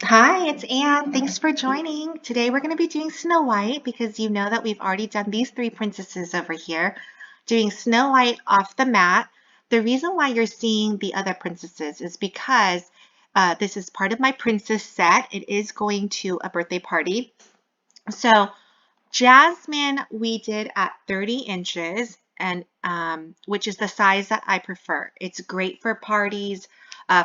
Hi, it's Anne. Thanks for joining. Today we're going to be doing Snow White because you know that we've already done these three princesses over here, doing Snow White off the mat. The reason why you're seeing the other princesses is because this is part of my princess set. It is going to a birthday party. So Jasmine we did at 30 inches, and which is the size that I prefer. It's great for parties,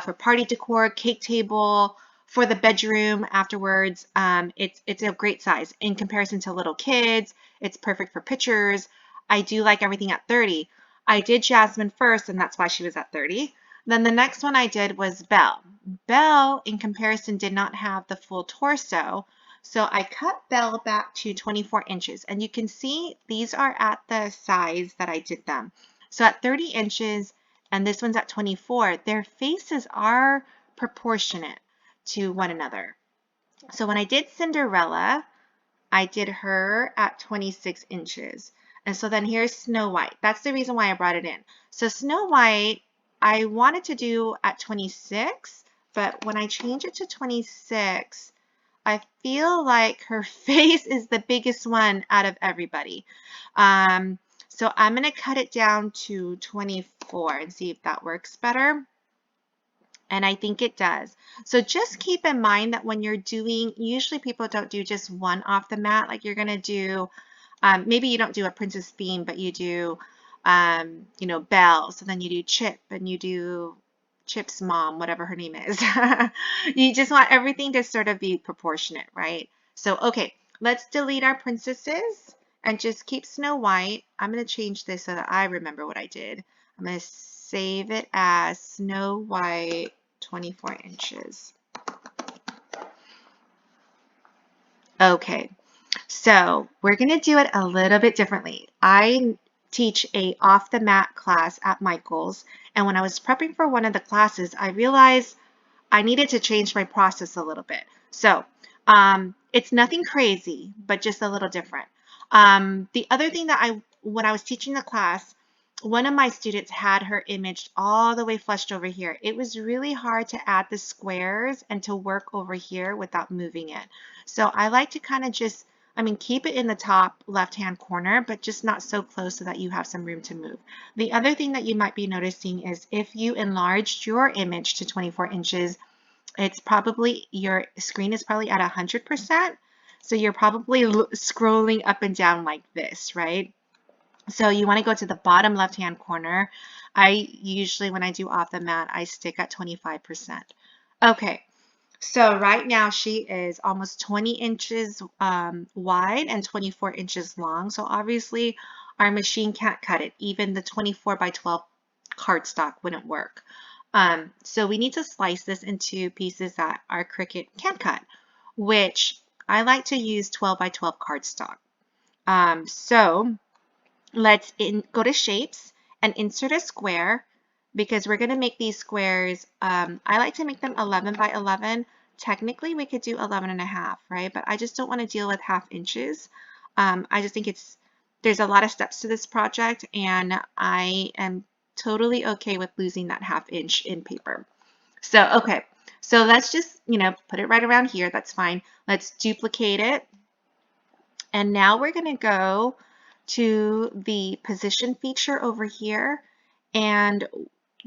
for party decor, cake table, for the bedroom afterwards. It's a great size in comparison to little kids. It's perfect for pictures. I do like everything at 30. I did Jasmine first, and that's why she was at 30. Then the next one I did was Belle. Belle, in comparison, did not have the full torso. So I cut Belle back to 24 inches, and you can see these are at the size that I did them. So at 30 inches, and this one's at 24, their faces are proportionate to one another. So when I did Cinderella, I did her at 26 inches. And so then here's Snow White. That's the reason why I brought it in. So Snow White, I wanted to do at 26, but when I change it to 26, I feel like her face is the biggest one out of everybody. So I'm going to cut it down to 24 and see if that works better. And I think it does. So just keep in mind that when you're doing, usually people don't do just one off the mat. Like you're going to do, maybe you don't do a princess theme, but you do, Belle. So then you do Chip and you do Chip's mom, whatever her name is. You just want everything to sort of be proportionate, right? So, okay, let's delete our princesses and just keep Snow White. I'm going to change this so that I remember what I did. I'm going to save it as Snow White 24 inches. Okay, so we're going to do it a little bit differently. I teach a off the mat class at Michael's, and when I was prepping for one of the classes, I realized I needed to change my process a little bit. So it's nothing crazy, but just a little different. The other thing that when I was teaching the class, one of my students had her image all the way flushed over here. It was really hard to add the squares and to work over here without moving it. So I like to kind of just, keep it in the top left-hand corner, but just not so close so that you have some room to move. The other thing that you might be noticing is if you enlarged your image to 24 inches, it's probably, your screen is probably at 100%. So you're probably scrolling up and down like this, right? So you want to go to the bottom left-hand corner. I usually, when I do off the mat, I stick at 25%. Okay, so right now she is almost 20 inches wide and 24 inches long. So obviously our machine can't cut it. Even the 24 by 12 cardstock wouldn't work. So we need to slice this into pieces that our Cricut can cut, which I like to use 12 by 12 cardstock. So let's go to shapes and insert a square because we're going to make these squares. I like to make them 11 by 11. Technically, we could do 11 and a half, right? But I just don't want to deal with half inches. I just think there's a lot of steps to this project, and I am totally okay with losing that half inch in paper. So, okay, so let's just, put it right around here. That's fine. Let's duplicate it. And now we're going to go to the position feature over here. And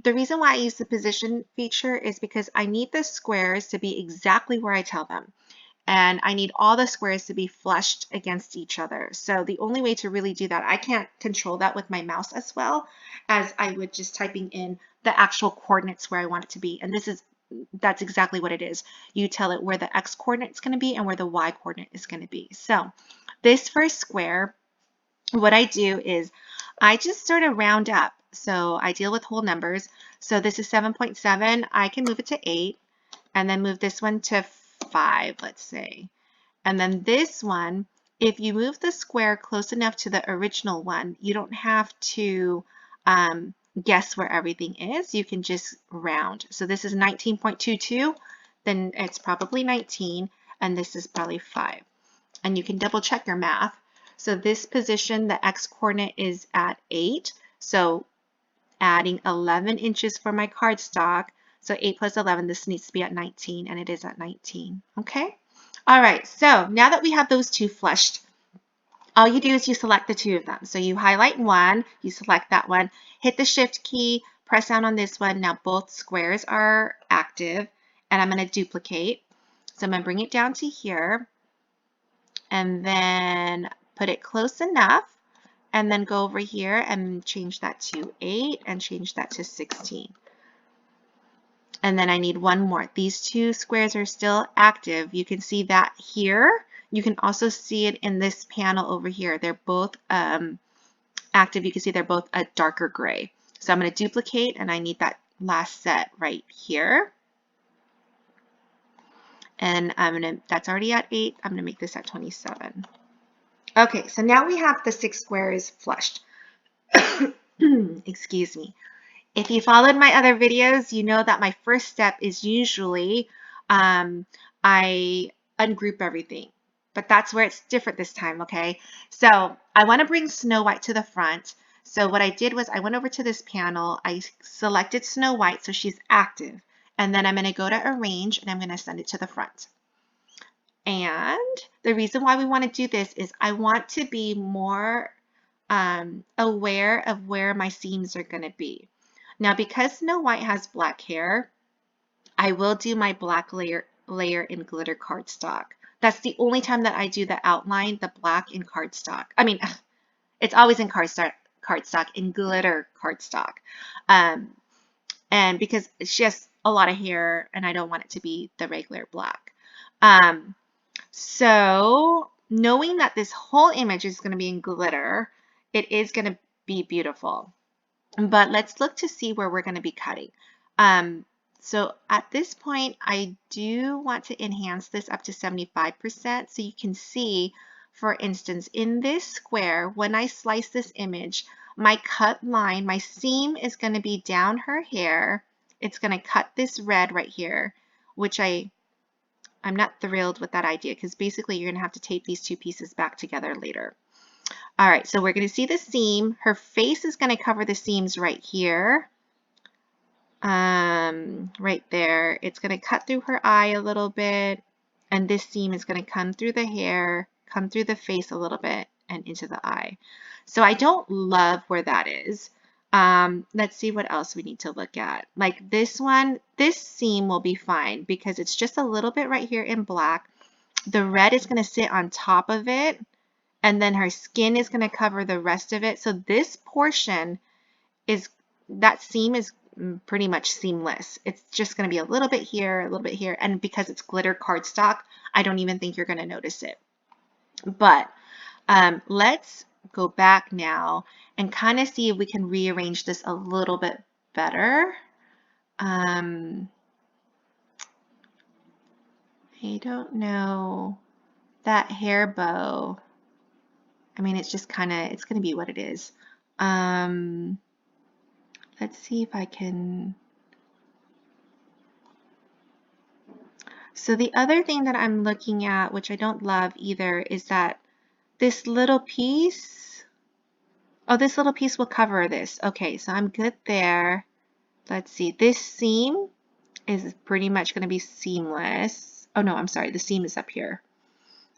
the reason why I use the position feature is because I need the squares to be exactly where I tell them. And I need all the squares to be flushed against each other. So the only way to really do that, I can't control that with my mouse as well as I would just typing in the actual coordinates where I want it to be. And that's exactly what it is. You tell it where the X coordinate is going to be and where the Y coordinate is going to be. So this first square, what I do is I just sort of round up. So I deal with whole numbers. So this is 7.7. I can move it to 8 and then move this one to 5, let's say. And then this one, if you move the square close enough to the original one, you don't have to guess where everything is. You can just round. So this is 19.22, then it's probably 19, and this is probably 5. And you can double check your math. So this position, the X coordinate is at 8. So adding 11 inches for my cardstock. So 8 plus 11, this needs to be at 19, and it is at 19. Okay? All right, so now that we have those two flushed, all you do is you select the two of them. So you highlight one, you select that one, hit the Shift key, press down on this one. Now both squares are active, and I'm going to duplicate. So I'm going to bring it down to here, and then put it close enough, and then go over here and change that to 8 and change that to 16. And then I need one more. These two squares are still active. You can see that here. You can also see it in this panel over here. They're both active. You can see they're both a darker gray. So I'm going to duplicate, and I need that last set right here. And that's already at 8. I'm going to make this at 27. Okay, so now we have the 6 squares flushed. Excuse me. If you followed my other videos, you know that my first step is usually I ungroup everything. But that's where it's different this time, okay? So I want to bring Snow White to the front. So what I did was I went over to this panel. I selected Snow White so she's active. And then I'm going to go to Arrange, and I'm going to send it to the front. And the reason why we want to do this is I want to be more aware of where my seams are going to be. Now, because Snow White has black hair, I will do my black layer in glitter cardstock. That's the only time that I do the outline, the black in cardstock. I mean, it's always in cardstock, in glitter cardstock. And because she has a lot of hair, and I don't want it to be the regular black. So knowing that this whole image is going to be in glitter, it is going to be beautiful. But let's look to see where we're going to be cutting. So at this point, I do want to enhance this up to 75%. So you can see, for instance, in this square, when I slice this image, my cut line, my seam is going to be down her hair. It's going to cut this red right here, which I'm not thrilled with that idea, because basically you're going to have to tape these two pieces back together later. All right, so we're going to see the seam. Her face is going to cover the seams right here. Right there. It's going to cut through her eye a little bit, and this seam is going to come through the hair, come through the face a little bit, and into the eye. So I don't love where that is. Let's see what else we need to look at. Like this one, this seam will be fine because it's just a little bit right here in black. The red is going to sit on top of it, and then her skin is going to cover the rest of it. So this portion is, that seam is pretty much seamless. It's just going to be a little bit here, a little bit here, and because it's glitter cardstock, I don't even think you're going to notice it. But let's go back now and kind of see if we can rearrange this a little bit better. I don't know. That hair bow, I mean, it's just kind of, it's going to be what it is. Let's see if I can. So the other thing that I'm looking at, which I don't love either, is that this little piece, oh, this little piece will cover this. Okay, so I'm good there. Let's see, this seam is pretty much going to be seamless. Oh no, I'm sorry, the seam is up here.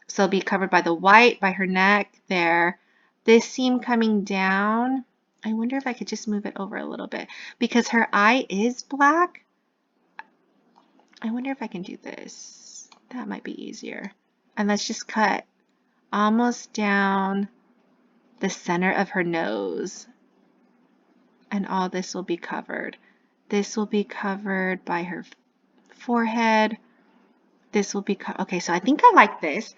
So it'll be covered by the white, by her neck there. This seam coming down, I wonder if I could just move it over a little bit because her eye is black. I wonder if I can do this. That might be easier. And let's just cut almost down the center of her nose. And all this will be covered. This will be covered by her forehead. This will be okay, so I think I like this.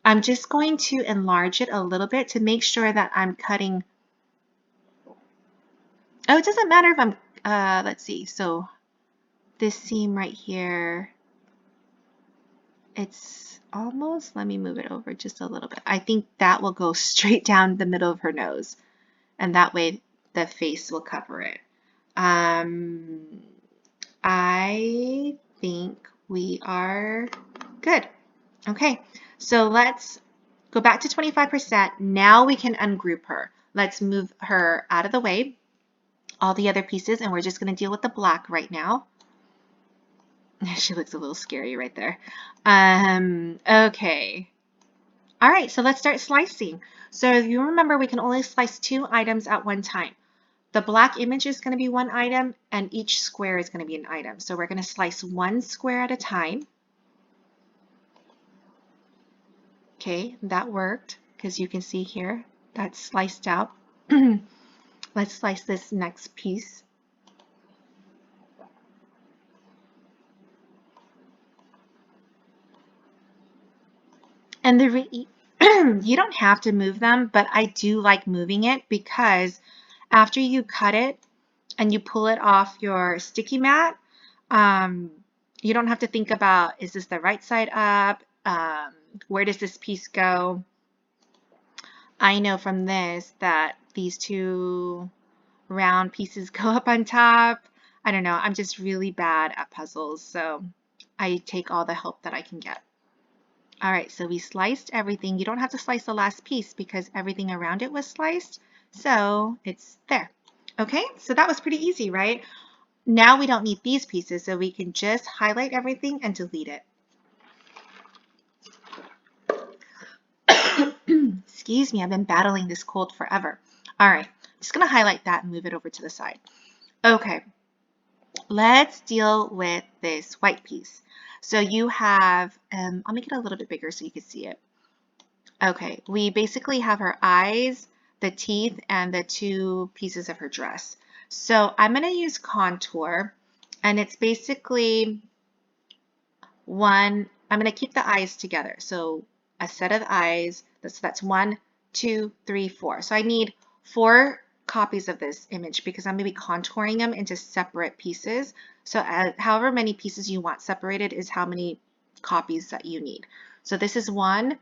I'm just going to enlarge it a little bit to make sure that I'm cutting. Oh, it doesn't matter if I'm, let's see. So this seam right here, it's almost, let me move it over just a little bit. I think that will go straight down the middle of her nose, and that way the face will cover it. I think we are good. Okay, so let's go back to 25%. Now we can ungroup her. Let's move her out of the way, all the other pieces, and we're just going to deal with the black right now. She looks a little scary right there. Okay. All right, so let's start slicing. So you remember we can only slice 2 items at one time. The black image is going to be 1 item and each square is going to be an item. So we're going to slice 1 square at a time. Okay, that worked because you can see here that's sliced out. Let's slice this next piece. And you don't have to move them, but I do like moving it because after you cut it and you pull it off your sticky mat, you don't have to think about, is this the right side up? Where does this piece go? I know from this that these 2 round pieces go up on top. I don't know, I'm just really bad at puzzles, so I take all the help that I can get. All right, so we sliced everything. You don't have to slice the last piece because everything around it was sliced, so it's there. Okay, so that was pretty easy, right? Now we don't need these pieces, so we can just highlight everything and delete it. Excuse me, I've been battling this cold forever. All right, just gonna highlight that and move it over to the side. Okay, let's deal with this white piece. So you have, I'll make it a little bit bigger so you can see it. Okay, we basically have her eyes, the teeth, and the 2 pieces of her dress. So I'm going to use contour, and it's basically I'm going to keep the eyes together. So a set of eyes, that's 1, 2, 3, 4. So I need 4 copies of this image because I'm going to be contouring them into separate pieces. So however many pieces you want separated is how many copies that you need. So this is 1,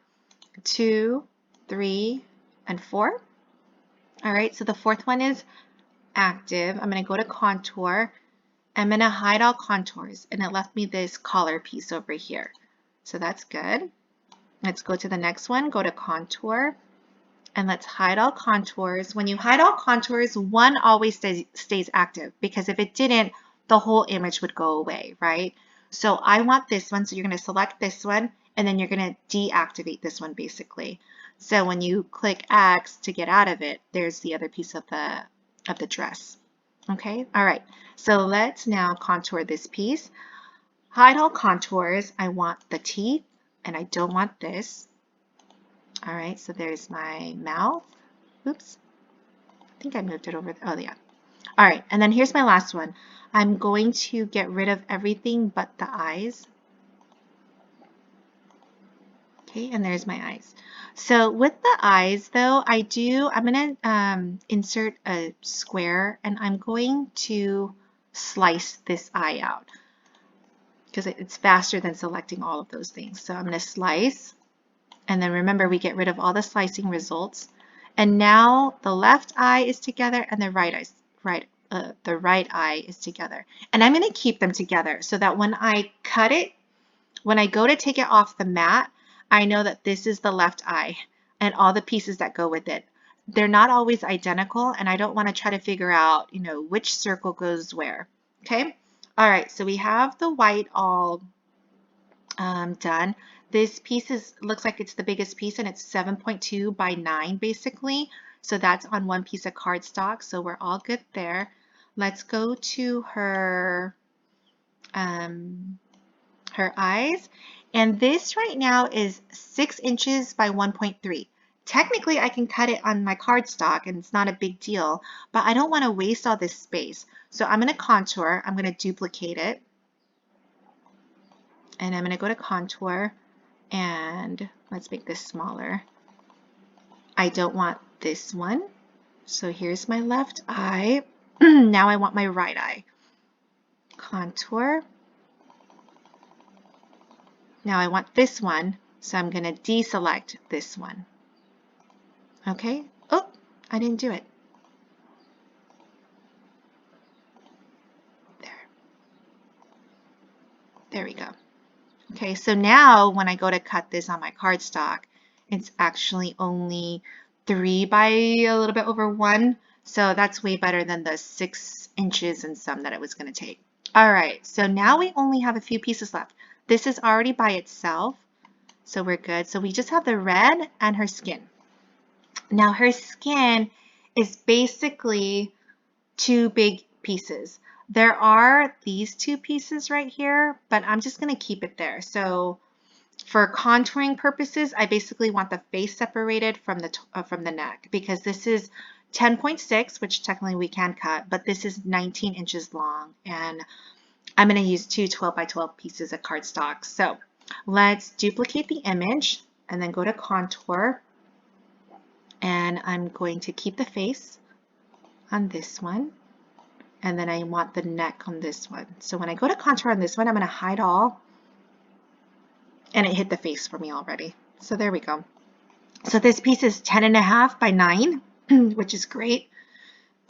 2, 3, and 4. All right, so the 4th one is active. I'm going to go to contour. I'm going to hide all contours, and it left me this collar piece over here. So that's good. Let's go to the next one, go to contour, and let's hide all contours. When you hide all contours, one always stays active because if it didn't, the whole image would go away, right? So I want this one, so you're going to select this one, and then you're going to deactivate this one basically. So when you click X to get out of it, there's the other piece of the dress. Okay, all right. So let's now contour this piece. Hide all contours. I want the teeth, and I don't want this. All right, so there's my mouth. Oops, I think I moved it over. Oh, yeah. All right, and then here's my last one. I'm going to get rid of everything but the eyes. Okay, and there's my eyes. So with the eyes, though, I'm going to insert a square, and I'm going to slice this eye out because it's faster than selecting all of those things. So I'm going to slice, and then remember, we get rid of all the slicing results. And now the left eye is together and the right eye is together. And I'm going to keep them together so that when I cut it, when I go to take it off the mat, I know that this is the left eye and all the pieces that go with it. They're not always identical, and I don't want to try to figure out, which circle goes where. Okay? All right, so we have the white all done. This piece looks like it's the biggest piece, and it's 7.2 by 9 basically. So that's on one piece of cardstock. So we're all good there. Let's go to her eyes. And this right now is 6 inches by 1.3. Technically, I can cut it on my cardstock and it's not a big deal, but I don't want to waste all this space. So I'm going to contour. I'm going to duplicate it. And I'm going to go to contour, and let's make this smaller. I don't want this one. So here's my left eye. Now I want my right eye. Contour. Now I want this one, so I'm going to deselect this one. Okay. Oh, I didn't do it. There we go. Okay, so now when I go to cut this on my cardstock, it's actually only 3 by a little bit over 1. So that's way better than the 6 inches and some that it was going to take. All right, so now we only have a few pieces left. This is already by itself, so we're good. So we just have the red and her skin. Now her skin is basically two big pieces. There are these two pieces right here, but I'm just going to keep it there. So for contouring purposes, I basically want the face separated from the neck, because this is 10.6, which technically we can cut, but this is 19 inches long, and I'm going to use two 12 by 12 pieces of cardstock. So let's duplicate the image and then go to contour, and I'm going to keep the face on this one, and then I want the neck on this one. So when I go to contour on this one, I'm going to hide all, and it hit the face for me already. So there we go. So this piece is 10.5 by 9, which is great.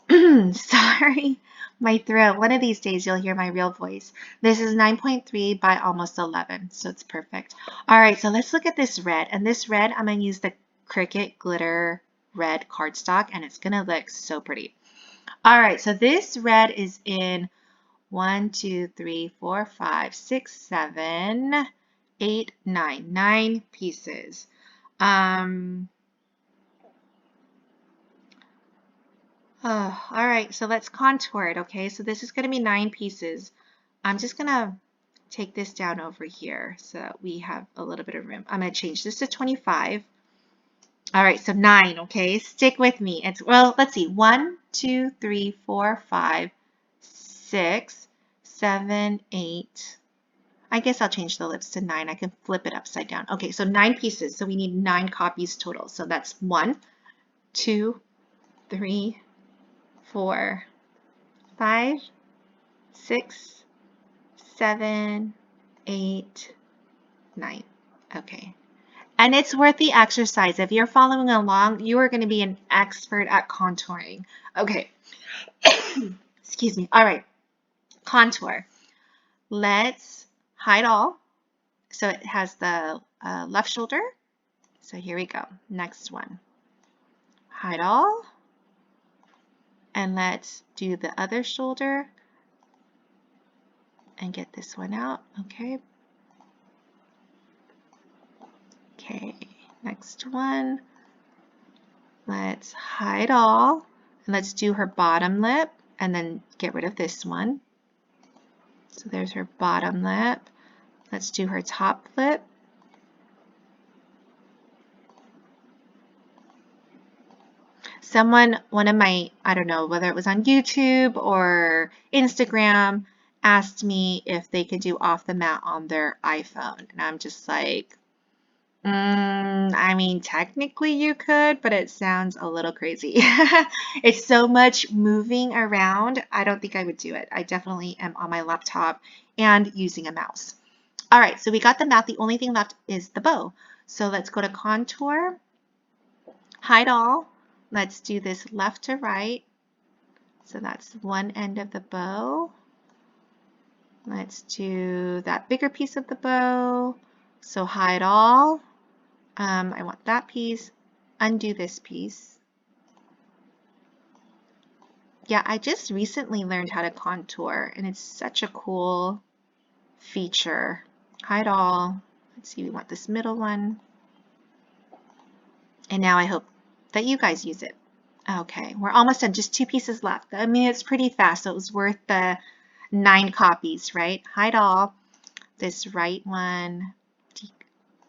Sorry, my throat. One of these days you'll hear my real voice. This is 9.3 by almost 11, so it's perfect. All right, so let's look at this red. And this red, I'm going to use the Cricut glitter red cardstock, and it's going to look so pretty. All right, so this red is in 1, 2, 3, 4, 5, 6, 7, 8, 9 pieces. All right, so let's contour it, okay? So this is going to be 9 pieces. I'm just going to take this down over here so that we have a little bit of room. I'm going to change this to 25. All right, so 9, okay? Stick with me. It's, well, let's see. 1, 2, 3, 4, 5, 6, 7, 8. I guess I'll change the lips to 9. I can flip it upside down. Okay, so 9 pieces. So we need 9 copies total. So that's 1, 2, 3, 4, 5, 6, 7, 8, 9. Okay. And it's worth the exercise. If you're following along, you are going to be an expert at contouring. Okay. Excuse me. All right. Contour. Let's hide all. So it has the left shoulder. So here we go. Next one. Hide all. And let's do the other shoulder and get this one out. Okay. Okay, next one. Let's hide all. And let's do her bottom lip and then get rid of this one. So there's her bottom lip. Let's do her top lip. One of my, I don't know, whether it was on YouTube or Instagram, asked me if they could do off the mat on their iPhone. And I'm just like, I mean, technically you could, but it sounds a little crazy. It's so much moving around. I don't think I would do it. I definitely am on my laptop and using a mouse. All right, so we got the mouth. The only thing left is the bow. So let's go to contour, hide all. Let's do this left to right. So that's one end of the bow. Let's do that bigger piece of the bow. So hide all. I want that piece. Undo this piece. Yeah, I just recently learned how to contour, and it's such a cool feature. Hide all. Let's see, we want this middle one. And now I hope that you guys use it. Okay, we're almost done. Just 2 pieces left. I mean, it's pretty fast, so it was worth the 9 copies, right? Hide all. This right one.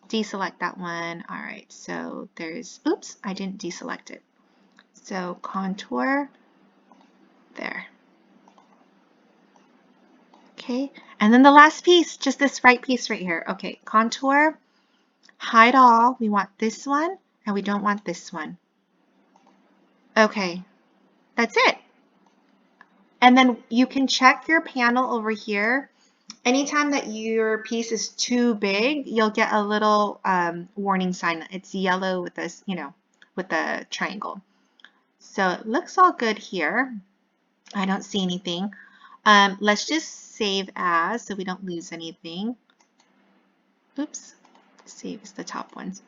Deselect that one. All right, so there's, oops, I didn't deselect it. So contour, there. Okay, and then the last piece, just this right piece right here. Okay, contour, hide all. We want this one, and we don't want this one. Okay, that's it. And then you can check your panel over here. Anytime that your piece is too big, you'll get a little warning sign. It's yellow with this, you know, with the triangle. So it looks all good here. I don't see anything. Let's just save as so we don't lose anything. Oops, save as the top ones.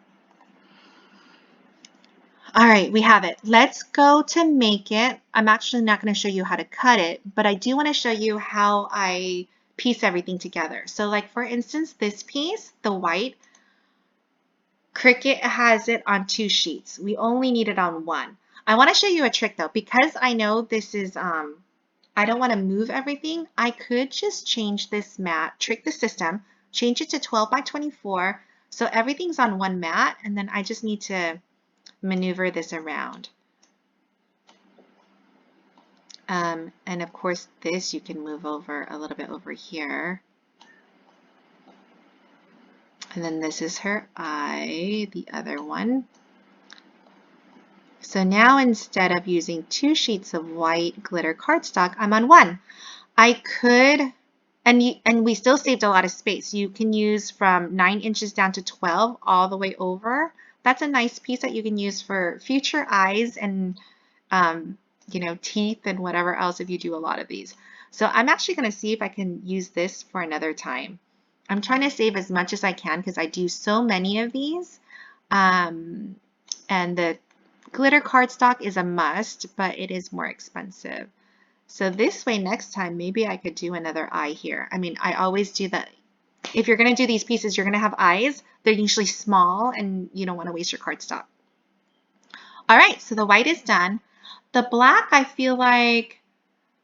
All right, we have it. Let's go to make it. I'm actually not going to show you how to cut it, but I do want to show you how I piece everything together. So like for instance, this piece, the white, Cricut has it on 2 sheets. We only need it on 1. I want to show you a trick though, because I know this is, I don't want to move everything. I could just change this mat, trick the system, change it to 12 by 24. So everything's on 1 mat, and then I just need to maneuver this around. And of course, this you can move over a little bit over here. And then this is her eye, the other one. So now instead of using 2 sheets of white glitter cardstock, I'm on 1. I could, and we still saved a lot of space. You can use from 9 inches down to 12 all the way over. That's a nice piece that you can use for future eyes and you know, teeth and whatever else if you do a lot of these. So I'm actually going to see if I can use this for another time. I'm trying to save as much as I can because I do so many of these. And the glitter cardstock is a must, but it is more expensive. So this way, next time, maybe I could do another eye here. I mean, I always do that. If you're going to do these pieces, you're going to have eyes. They're usually small and you don't want to waste your cardstock. All right, so the white is done. The black, I feel like,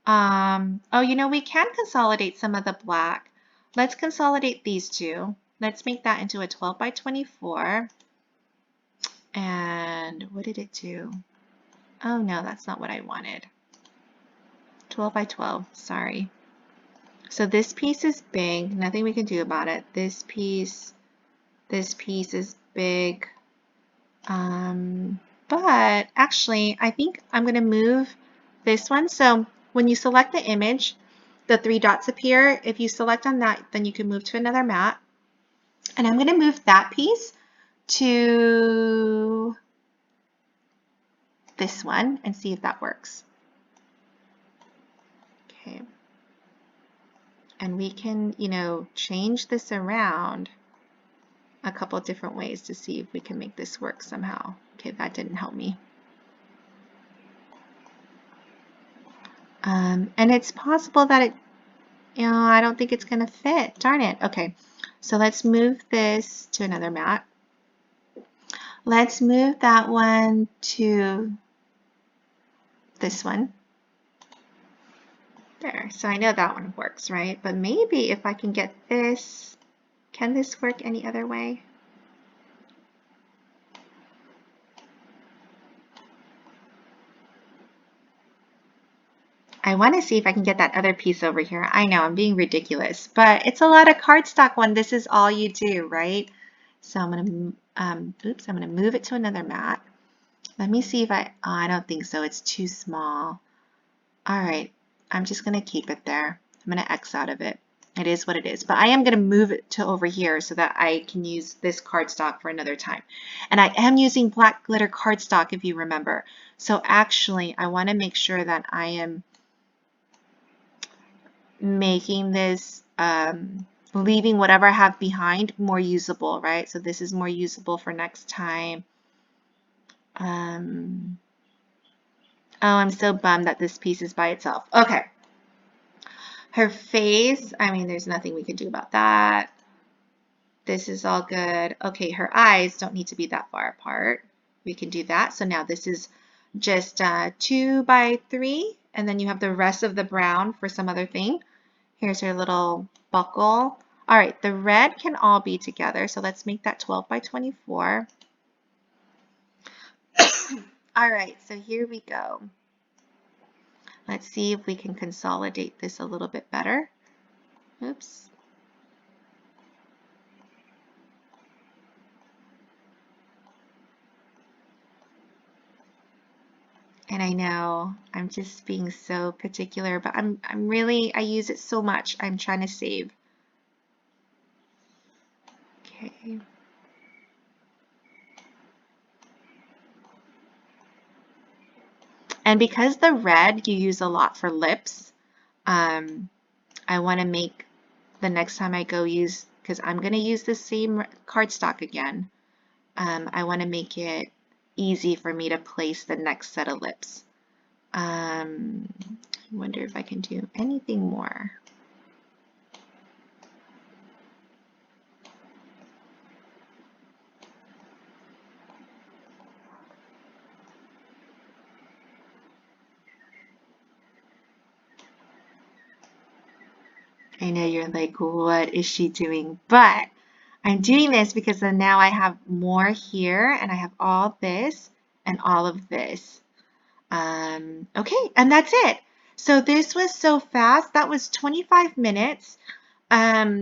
oh, you know, we can consolidate some of the black. Let's consolidate these two. Let's make that into a 12 by 24. And what did it do? Oh, no, that's not what I wanted. 12 by 12, sorry. So this piece is big, nothing we can do about it. This piece is big. But actually, I think I'm going to move this one. So when you select the image, the 3 dots appear. If you select on that, then you can move to another mat. And I'm going to move that piece to this one and see if that works. Okay. And we can, you know, change this around a couple of different ways to see if we can make this work somehow. Okay, that didn't help me. And it's possible that it, you know, I don't think it's going to fit. Darn it. Okay, so let's move this to another mat. Let's move that one to this one. There, so I know that one works, right? But maybe if I can get this, can this work any other way? I want to see if I can get that other piece over here. I know I'm being ridiculous, but it's a lot of cardstock when this is all you do, right? So I'm going to, oops, I'm going to move it to another mat. Let me see if oh, I don't think so. It's too small. All right, I'm just going to keep it there. I'm going to X out of it. It is what it is, but I am going to move it to over here so that I can use this cardstock for another time. And I am using black glitter cardstock, if you remember. So actually, I want to make sure that I am making this, leaving whatever I have behind more usable, right? So this is more usable for next time. Oh, I'm so bummed that this piece is by itself. Okay. Her face, I mean, there's nothing we can do about that. This is all good. Okay, her eyes don't need to be that far apart. We can do that. So now this is just 2 by 3, and then you have the rest of the brown for some other thing. Here's her little buckle. All right, the red can all be together, so let's make that 12 by 24. All right, so here we go. Let's see if we can consolidate this a little bit better. Oops. And I know I'm just being so particular, but I'm really, I use it so much. I'm trying to save. Okay. And because the red you use a lot for lips, I want to make the next time I go use, because I'm going to use the same cardstock again. I want to make it easy for me to place the next set of lips. I wonder if I can do anything more. I know you're like, what is she doing? But I'm doing this because then now I have more here and I have all this and all of this. Okay, and that's it. So this was so fast. That was 25 minutes. Now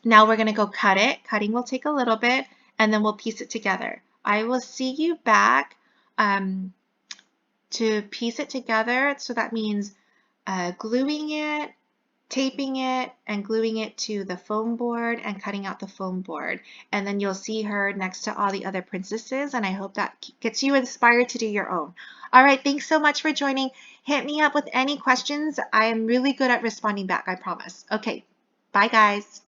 we're going to go cut it. Cutting will take a little bit and then we'll piece it together. I will see you back to piece it together. So that means gluing it, taping it, and gluing it to the foam board and cutting out the foam board. And then you'll see her next to all the other princesses, and I hope that gets you inspired to do your own. All right, thanks so much for joining. Hit me up with any questions. I am really good at responding back, I promise. Okay, bye guys.